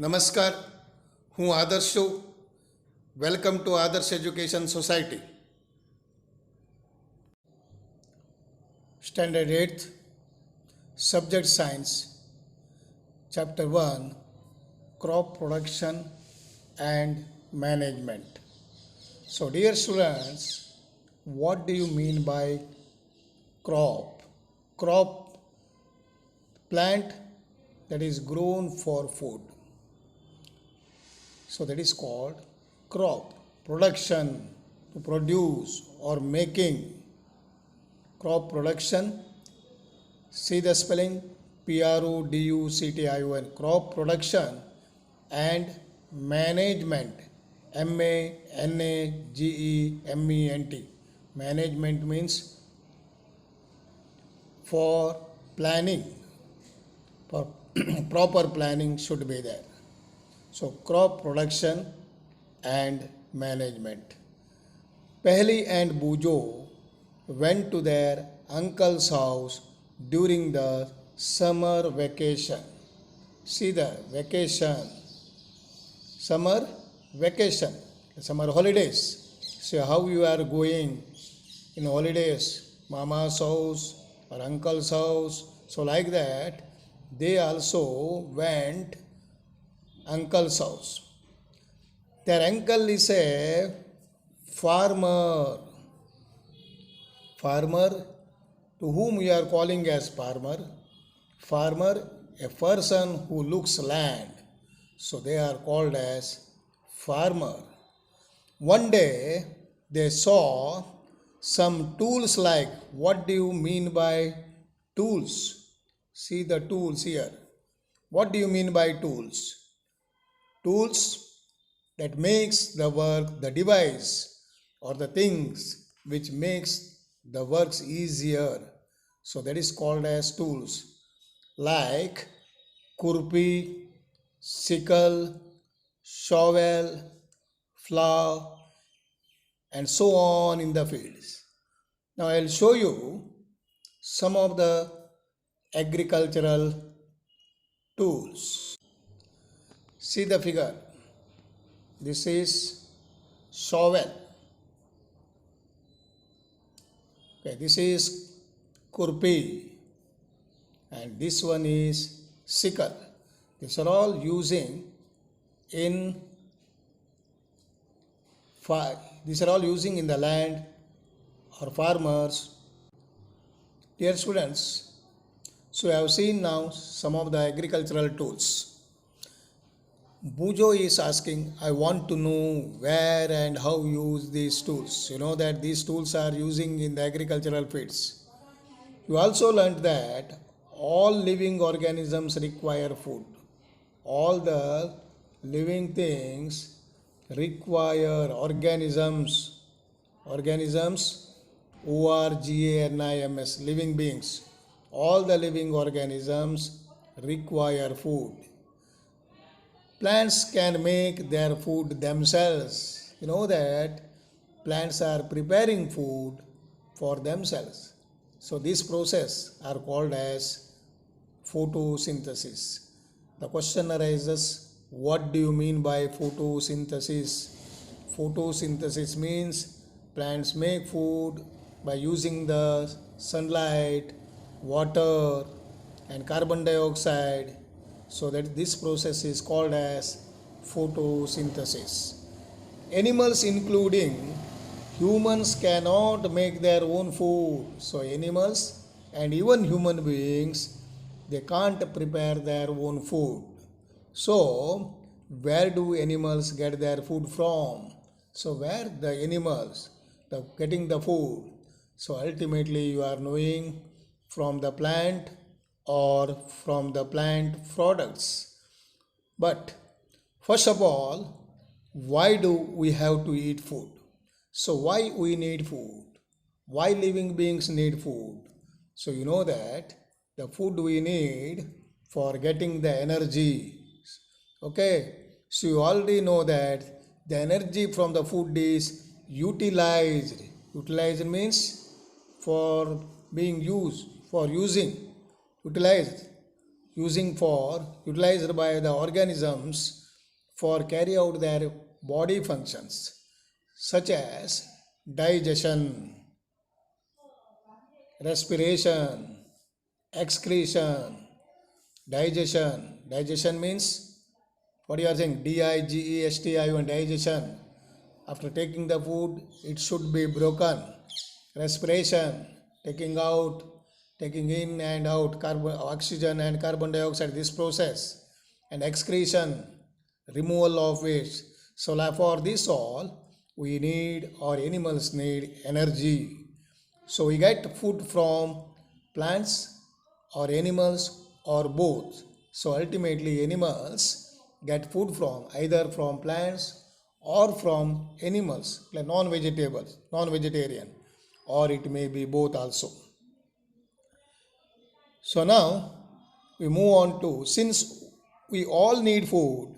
નમસ્કાર, હું આદર્શ છું. વેલકમ ટુ આદર્શ education society. Standard 8th, subject science, chapter 1, crop production and management. So, dear students, what do you mean by crop? Crop, plant that is grown for food. So that is called crop. Production, to produce or making. Crop production, see the spelling, Production. Crop production and management, Management. Management means for planning, for proper planning should be there. So crop production and management. Pehli and Bujo went to their uncle's house during the summer vacation. See the vacation, summer vacation, summer holidays. See how you are going in holidays, mama's house or uncle's house. So like that, they also went uncle's house. Their uncle is a farmer. Farmer, to whom we are calling as farmer. Farmer, a person who looks land. So they are called as farmer. One day they saw some tools like, what do you mean by tools? See the tools here. What do you mean by tools? Tools that makes the work, the device or the things which makes the works easier. So that is called as tools, like kurpi, sickle, shovel, plough, and so on in the fields. Now I will show you some of the agricultural tools. See the figure. This is shovel. Okay, this is kurpi. And this one is sickle. These are all using in these are all using in the land or farmers. Dear students, so I have seen now some of the agricultural tools. Bujo is asking, I want to know where and how you use these tools. You know that these tools are using in the agricultural fields. You also learned that all living organisms require food. All the living things require organisms, ORGANIMS, living beings. All the living organisms require food. Plants can make their food themselves. You know that plants are preparing food for themselves. So this process are called as photosynthesis. The question arises, what do you mean by photosynthesis? Photosynthesis means plants make food by using the sunlight, water, and carbon dioxide. So that this process is called as photosynthesis. Animals including humans cannot make their own food. So animals and even human beings, they can't prepare their own food. So where do animals get their food from? So where the animals getting the food? So ultimately you are knowing from the plant or from the plant products. But first of all, why do we have to eat food? So why we need food? Why living beings need food? So you know that the food we need for getting the energy. Okay, so you already know that the energy from the food is utilized. Utilized means for being used, for using, utilized. utilized by the organisms for carry out their body functions such as digestion, respiration, excretion, digestion. Digestion means what you are saying, digestion, digestion. After taking the food, it should be broken. Respiration, taking out, taking in and out carbon, oxygen and carbon dioxide, this process. And excretion, removal of waste. So for this all, we need, or animals need, energy. So we get food from plants or animals or both. So ultimately animals get food from either from plants or from animals, like non-vegetables, non-vegetarian, or it may be both also. So now we move on to, since we all need food,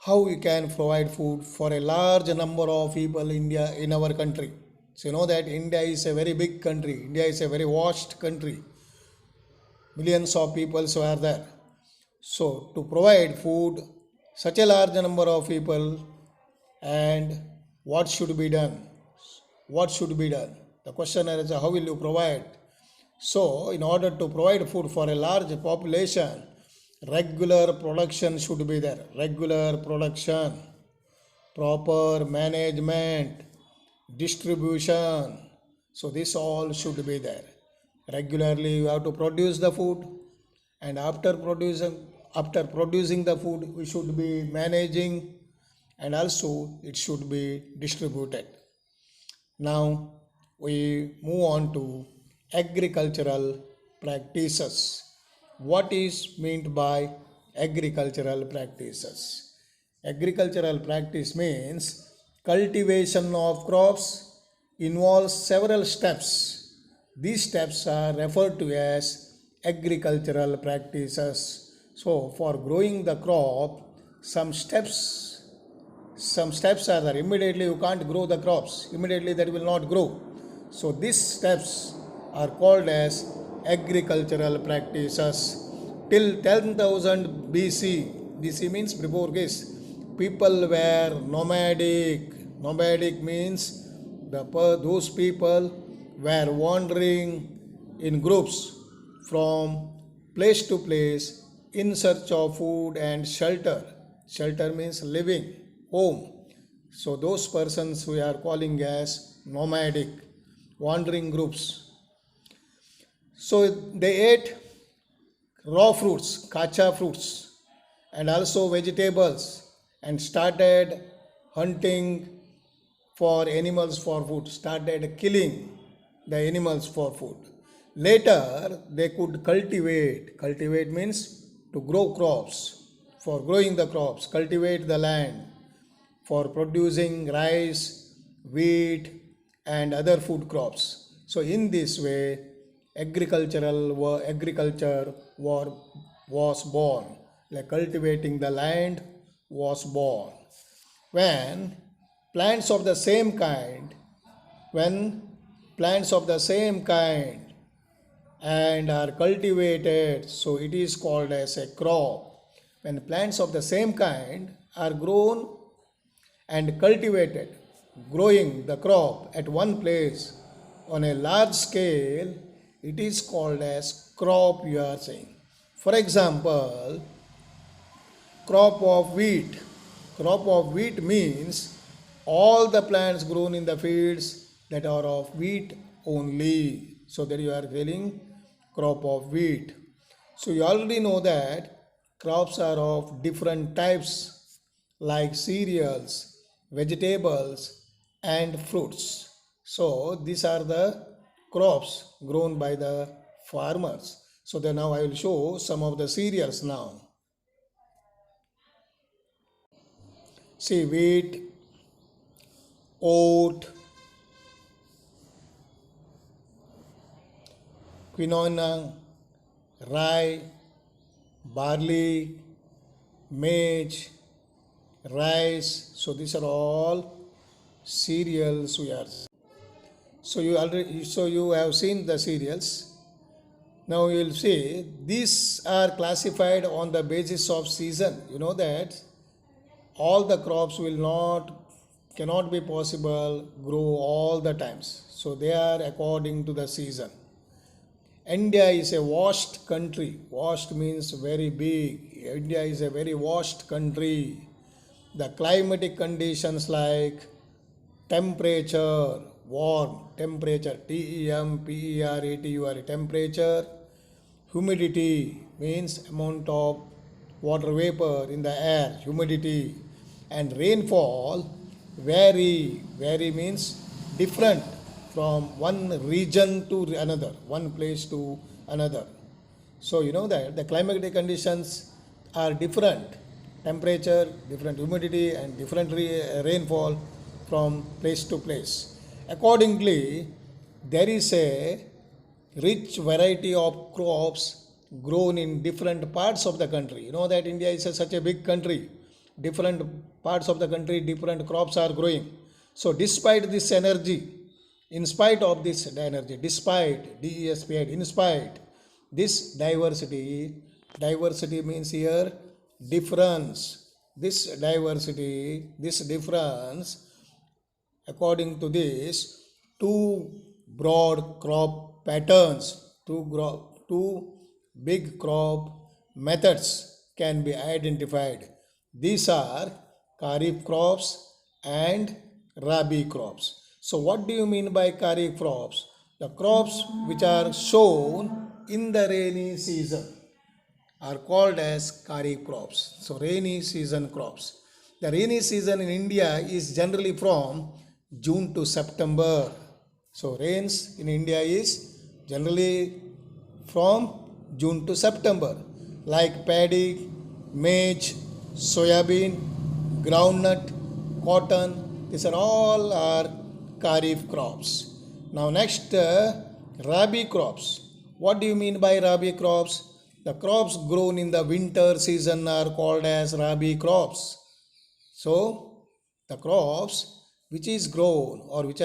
how we can provide food for a large number of people in our country. So you know that India is a very big country. India is a very vast country. Millions of people are there. So to provide food such a large number of people, and what should be done? What should be done? The question is, how will you provide? So in order to provide food for a large population, regular production should be there. Regular production, proper management, distribution. So this all should be there. Regularly you have to produce the food, and after producing the food, we should be managing, and also it should be distributed. Now we move on to agricultural practices. What is meant by agricultural practices? Agricultural practice means cultivation of crops involves several steps. These steps are referred to as agricultural practices. So for growing the crop, some steps are there. Immediately you can't grow the crops, immediately that will not grow. So these steps are called as agricultural practices. Till 10,000 BC, BC means before Christ, people were nomadic. Nomadic means those people were wandering in groups from place to place in search of food and shelter. Shelter means living, home. So those persons we are calling as nomadic, wandering groups. So they ate raw fruits, kacha fruits, and also vegetables, and started hunting for animals for food, started killing the animals for food. Later they could cultivate. Cultivate means to grow crops. For growing the crops, cultivate the land for producing rice, wheat, and other food crops. So in this way, agriculture was born. Like cultivating the land was born. When plants of the same kind, when plants of the same kind and are cultivated, so it is called as a crop. When plants of the same kind are grown and cultivated, growing the crop at one place on a large scale, it is called as crop, you are saying. For example, crop of wheat. Crop of wheat means all the plants grown in the fields that are of wheat only. So that you are telling crop of wheat. So you already know that crops are of different types like cereals, vegetables, and fruits. So these are the crops grown by the farmers. So then now I will show some of the cereals now. See, wheat, oat, quinoa, rye, barley, maize, rice. So these are all cereals we are. So you have seen the cereals. Now you will see these are classified on the basis of season. You know that all the crops will not cannot be possible grow all the times. So they are according to the season. India is a vast country. Vast means very big. India is a very vast country. The climatic conditions like temperature, warm, temperature, temperature, temperature, humidity means amount of water vapor in the air, humidity, and rainfall vary means different from one region to another, one place to another. So you know that the climatic conditions are different, temperature, different humidity, and different rainfall from place to place. Accordingly, there is a rich variety of crops grown in different parts of the country. You know that India is such a big country. Different parts of the country, different crops are growing. So, despite this energy, in spite of this energy, despite DESP, in spite this diversity means here difference. This diversity, this difference, according to this, two broad crop patterns, two big crop methods can be identified. These are Kharif crops and Rabi crops. So, what do you mean by Kharif crops? The crops which are sown in the rainy season are called as Kharif crops. So, rainy season crops. The rainy season in India is generally from June to September. So, rains in India is generally from June to September, like paddy, maize, soybean, groundnut, cotton. These are all Kharif crops. Now next, Rabi crops. What do you mean by Rabi crops? The crops grown in the winter season are called as Rabi crops. So the crops which is grown or which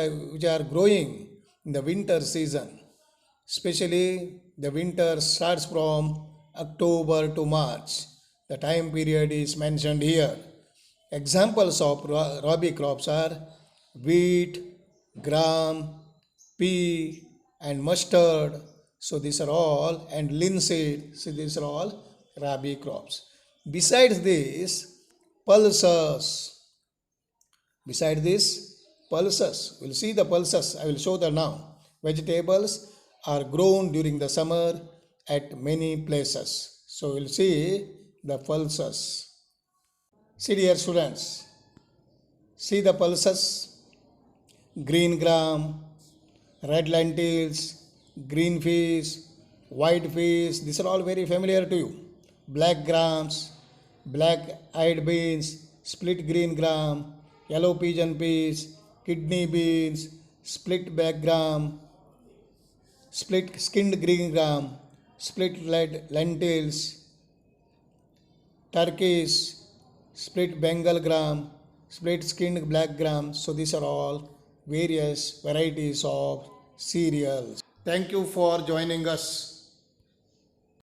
are growing in the winter season, especially the winter starts from October to March. The time period is mentioned here. Examples of Rabi crops are wheat, gram, pea, and mustard. So these are all, and linseed. So these are all Rabi crops. Besides this, pulses. Beside this, pulses. We'll see the pulses. I will show them now. Vegetables are grown during the summer at many places. So we'll see the pulses. See dear students, see the pulses, green gram, red lentils, green fish, white fish, these are all very familiar to you. Black grams, black eyed beans, split green gram, yellow pigeon peas, kidney beans, split black gram, split skinned green gram, split lentils, turkeys, split Bengal gram, split skinned black gram. So these are all various varieties of cereals. Thank you for joining us.